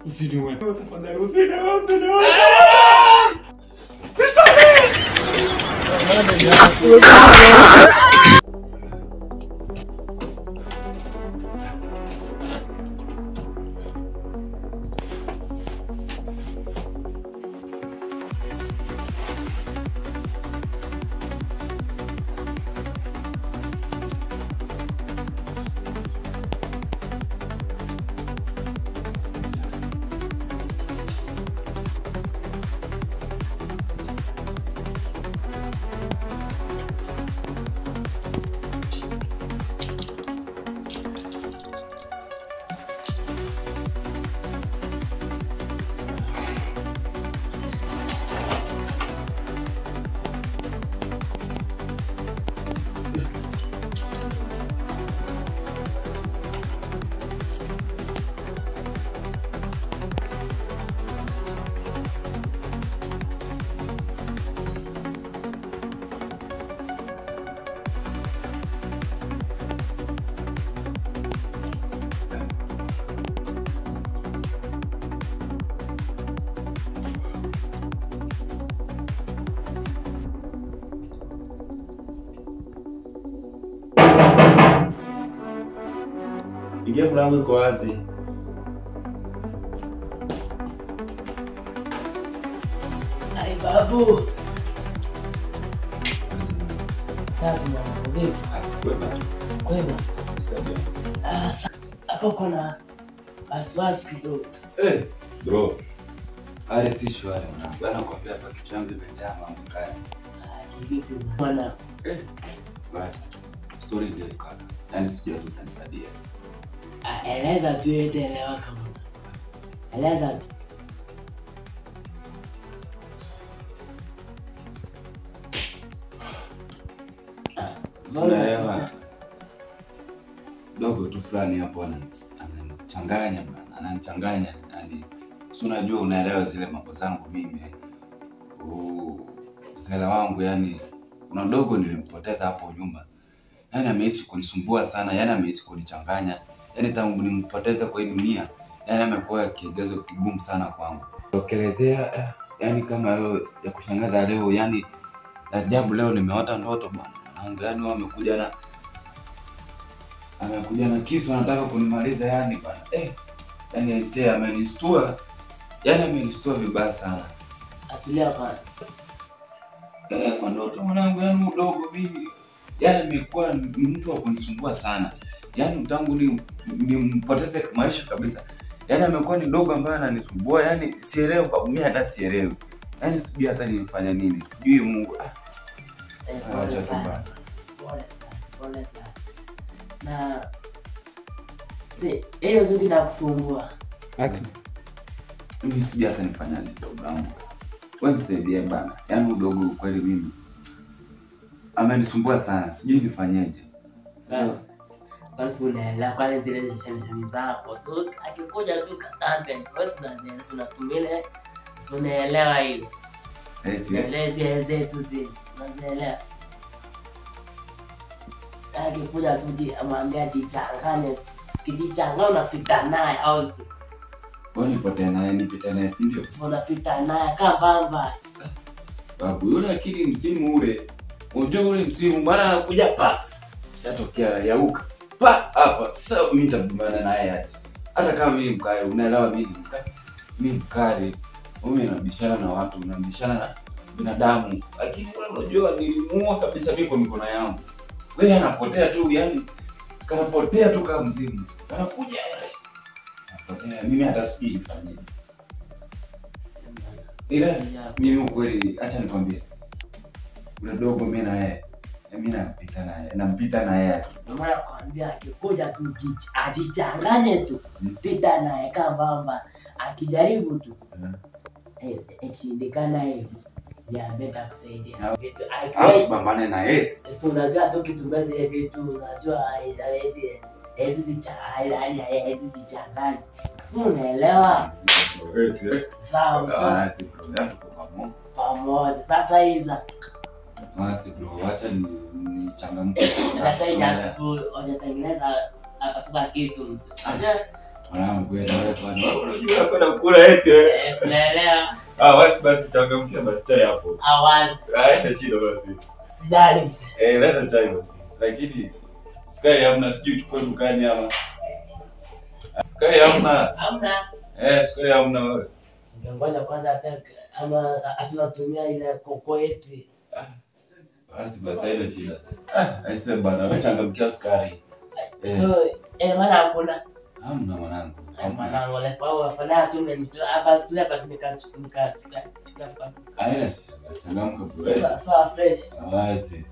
Usiniue. Tafadhali usiniue. Ingia mlango iko wazi. Ai babu. Safi mama, vipi? Kwema. Ako na wasiwasi kidogo. Bro. Ale si shwari mwana. Bana kwambia hapa kitu changu imejaa mambo kaya. Kivipi bwana? Bwana. Story ndio kaka. Yaani sijui tu utanisaidia. Eleza tu yote elewa kama. Eleza tu. Unaelewa? Dogo tu fulani hapo ananichanganya bana. Ananichanganya yani. Si unajua unaelewa zile mambo zangu mimi. Usela wangu yani kuna dogo nilimpoteza hapo nyuma. Yaani ameishi kunisumbua sana, yaani ameishi kunichanganya. Yaani tangu nimpoteze kwa hii dunia, yaani amekuwa kigezo kigumu sana kwangu. Tokelezea yaani kama leo ya kushangaza leo, yaani ajabu leo nimeota ndoto bwana. Mwanangu yaani wao amekuja na kisu anataka kunimaliza yaani bwana. Yaani aisee amenistua. Yaani amenistua vibaya sana. Atulia bwana. Kwa ndoto mwanangu yaani udogo mimi. Yaani amekuwa ni mtu wa kunisumbua sana. Yaani tangu nimpoteze maisha kabisa. Yaani amekuwa ni dogo ambaye ananisumbua. Yaani sielewi kwa mimi hata sielewi. Yaani sijui hata nifanya nini. Sijui Mungu. Acha tu bana. Pole sana. Na hiyo zote inakusumbua. Mimi sijui hata nifanya nini dogo wangu. Wewe nisaidie bana. Yaani udogo kweli mimi amenisumbua sana. Sijui nifanyeje. Sawa. Basi unaelewa kwa zile shemshemi zako. So akikuja tu katambe, wewe unatumile. Unaelewa hilo. Zile zetu zile. Unaelewa. Akikuja tu amwambia jichanganye. Kijichanganya unapita naye au si? Wewe nipite naye si ndio? Unapita naye kama bamba. Babu yule akili msimu ule. Unajua ule msimu mara anakuja pa. Shatokea yauka. Pa hapa sasa mimi nitabumbana naye hata kama mimi mkali unaelewa mimi mkali mimi nabishana na watu nabishana na binadamu lakini unajua nilimuua kabisa mimi kwa mikono yangu. Wewe anapotea tu yani kanapotea tu kama mzimu. Anakuja anapotea mimi hata sijui nifanye. Ila mimi kweli acha nikwambie. Ule dogo mimi na yeye nampita naye. Mama nakwambia akikuja tu ajichanganye tu. Pita naye kama bamba. Akijaribu tu. Ikishindikana hivi. Niambie takusaidia. Pambane na yeye. Unajua tu kitumia zile vitu unajua hizi jichanganye. Si unaelewa? Sawa. Pamoja. Sasa hizo Basi bro, acha nichangamke. Sasa hii siku unatengeneza afuka kitu mse. Mwanangu wewe bwana. Unajua kwenda kula eti. Naelewa. Basi changamkia basi chai hapo. Awazi. Haina shida basi. Sijali mse. Leta chai basi. Lakini sukari hamna, sijui chukue dukani ama. Sukari hamna. Hamna. Sukari hamna wewe. Ngoja kwanza hata ama tunatumia ile koko yetu. Basi haina shida. Aise bana, wewe changamkia sukari. So, maana hakuna. Hamna mwanangu. Mwanangu leo kwa fanya tu mtu hapa studio hapa nika haina shida. Changamka bro. Sawa fresh. Wazi.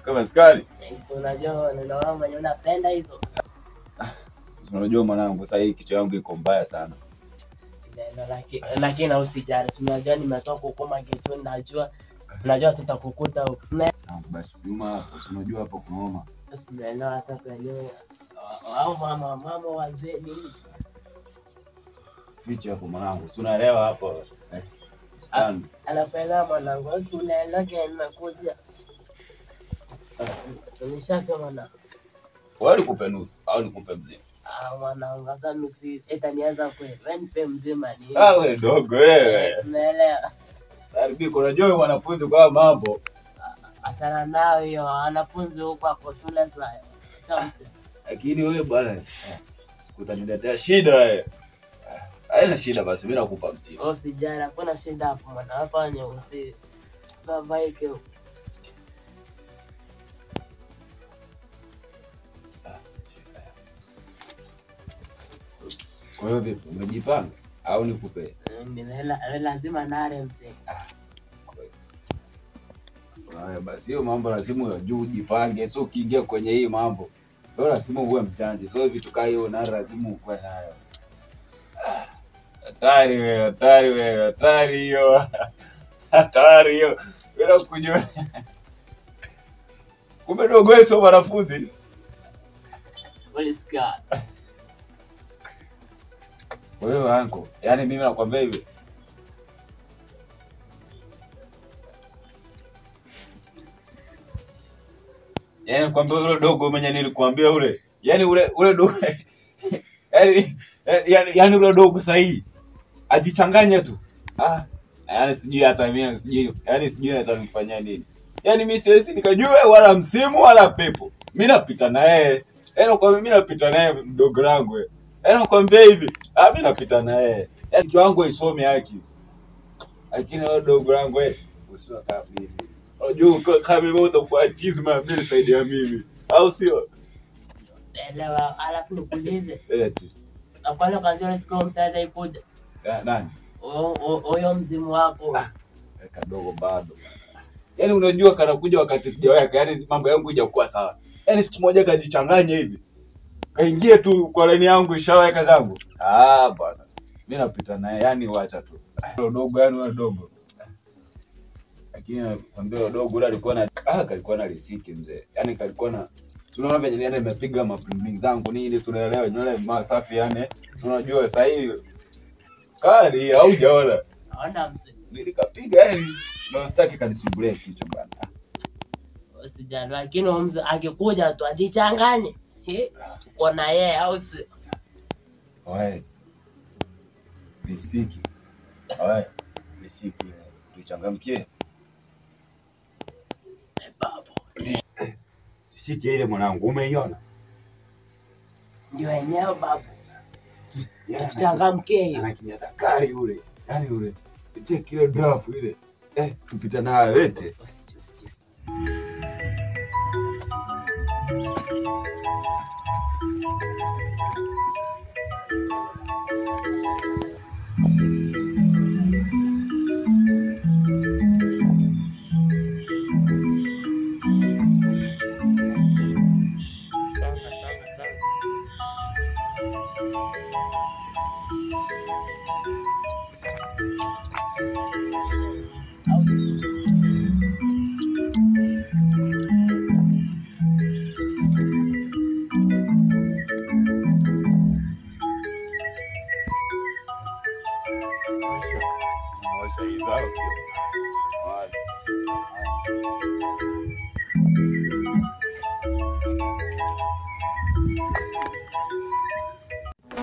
Kama skari. Unajua neno wangu wenyewe unapenda hizo. Unajua mwanangu sasa hii kichwa yangu iko mbaya sana. Lakini usijali. Unajua nimetoka huko magetoni, najua tutakukuta huko. Basi nyuma hapo unajua hapo kunaoma. Usielewa hata kwenyewe. Au mama wazee nini? Ficha hapo mwanangu. Si unaelewa hapo. Anapenda mwanangu, unaelewa nimekuja. Nishaka mwana. Wewe nikupe nusu au nikupe mzima? Mwanangu sasa nusu itanianza kweli. Wewe nipe mzima ni. Wewe dogo wewe. Unaelewa. Haribi unajua wanafunzi kwa mambo. Atana nao hiyo wanafunzi huko hapo shule sasa. Tamte. Lakini wewe bwana sikutaniletea shida wewe. Haina shida basi mimi nakupa mzima. Usijali, hakuna shida hapo mwana. Hapa ni baba yake. Kwa hiyo vipi? Umejipanga au nikupe? Lazima nare mse. Haya basi hiyo mambo lazima unajua ujipange. So ukiingia kwenye hii mambo, ndio lazima uwe mjanja. So vitu kama hiyo na lazima uwe nayo. Hatari hiyo. Hatari hiyo. Bila kujua. Kumbe dogo wewe sio wanafunzi. Walisikia. Kwa hiyo anko, yani mimi nakwambia hivi. Yaani kwambia ule dogo mwenye nilikwambia ule. Yaani ule dogo. Yaani ule dogo sahihi. Ajichanganya tu. Yaani sijui hata mimi sijui. Yaani sijui atanifanyia nini. Yaani mimi siwezi nikajua wala msimu wala pepo. Mimi napita na yeye. Yaani kwa mimi napita na yeye mdogo wangu wewe. Yaani nakwambia hivi, mimi napita na yeye. Yaani kitu wangu isome haki. Lakini wewe dogo wangu wewe usiwe kama mimi. Unajua kama mimi utakuwa chizma mbele saidi ya mimi. Au sio? Elewa, alafu nikuulize. Eti. Kwani kaanza siku msaada ikuja? Nani? Huyo mzimu wako. Kadogo bado. Yaani unajua kanakuja wakati sijaweka, yaani mambo yangu hajakuwa sawa. Yaani siku moja kajichanganya hivi. Kaingie tu kwa laini yangu ishaweka zangu. Bwana. Mimi napita naye, yani waacha tu. Dogo yani wewe dogo. Lakini nakwambia dogo yule alikuwa na kalikuwa na risiki mzee. Yaani kalikuwa na tunaona venye yani nimepiga mapimbi zangu nini tunaelewa nywele masafi yani. Tunajua sasa hivi kali haujaona. Naona mzee. Nilikapiga yani na sitaki kanisumbulie kichwa bwana. Usijali, lakini mzee akikuja tu ajichanganye. Uko na yeye au si? Oe. Risiki. Oe. Risiki. Tuchangamkie. Baba. Risiki ile mwanangu umeiona? ndio wenyewe babu. Tuchangamke. Anakinyaza kari yule. Yaani yule. Itie kile draft ile. Tupita nayo yote.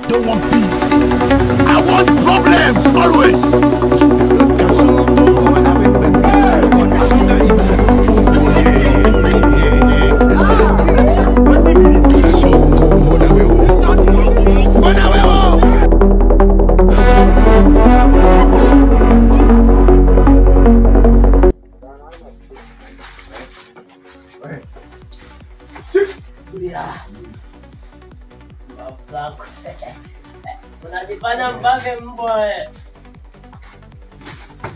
Don't want peace. I want problems always. Unajifanya mbabe mbwa.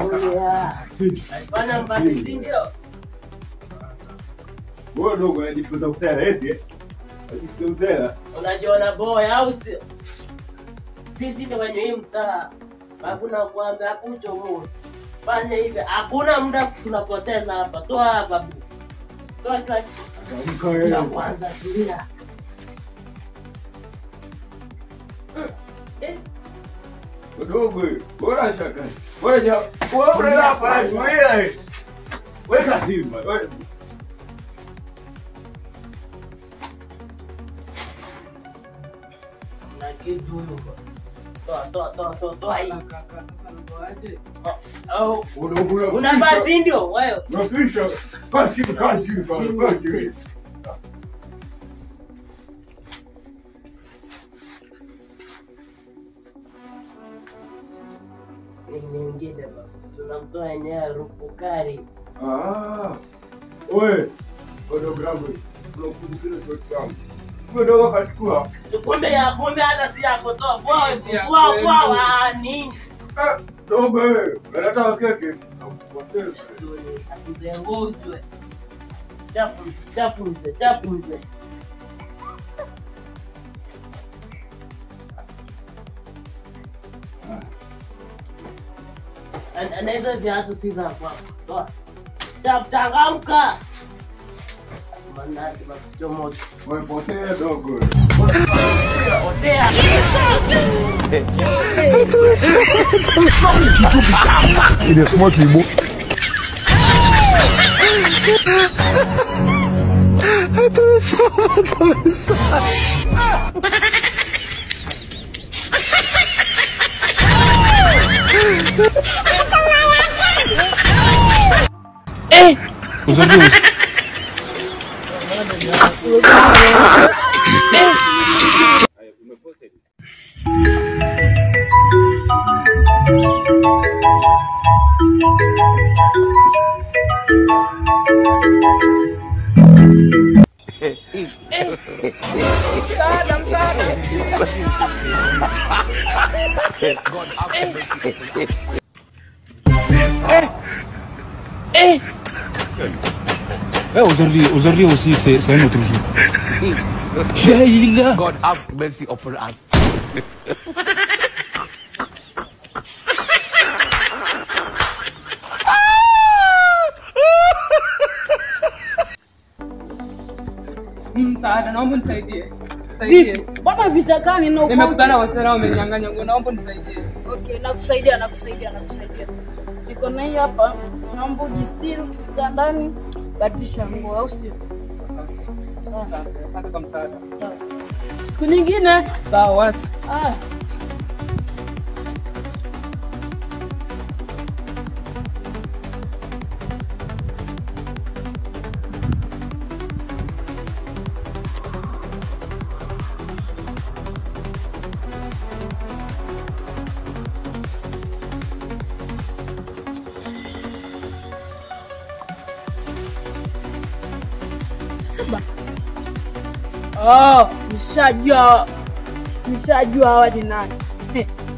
Unajifanya mbabe ndio. Wewe dogo unajifunza usela eti? Unajifunza usela? Unajiona boy au sio? Sisi ndio wenye hii mtaa. Hakuna kuambia hakucho mu. Fanya hivi. Hakuna muda tunapoteza hapa. Toa hapa bu. Toa. Tulia kwanza tulia. Dogo, bora shaka. Bora hapa, wewe. Weka simba, wewe. Na kitu huko. Toa hii. Oh, una basi ndio wewe. Unafisha. Basi kazi basi. Nyingine baba. Tunamtoa yenyewe rupukari. Wewe. Dogo yangu. Unakumbuka shoti yangu. Wewe dogo kachukua. Kumbe hata si yako toa. Kwa nini? Dogo wewe. Unataka keke? Atuzenguzwe. Chapunze. Anaweza viatu si za kwako. Toa. Changamka. Manati machomoto. Wewe potea dogo. Potea. Il est smart, il est beau. Aujourd'hui aussi, c'est un autre jour. God have mercy upon us. Msaada, naomba nisaidie. Nisaidie. Mbona vichakani na uko? Nimekutana wasela wamenyang'anya nguo, naomba nisaidie. Okay, nakusaidia. Niko na hii hapa. Naomba ujistiri ukifika ndani, batisha nguo au sio? Asante kwa msaada. Sawa. Siku nyingine. Sawa wasi. 7. Oh, nishajua hawa ni nani.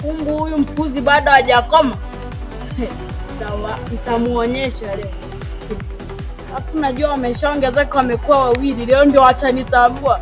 Kumbe huyu mpuzi bado hajakoma. Nitamuonyesha leo. Alafu najua wameshaongezeka, wamekuwa wawili. Leo ndio watanitambua.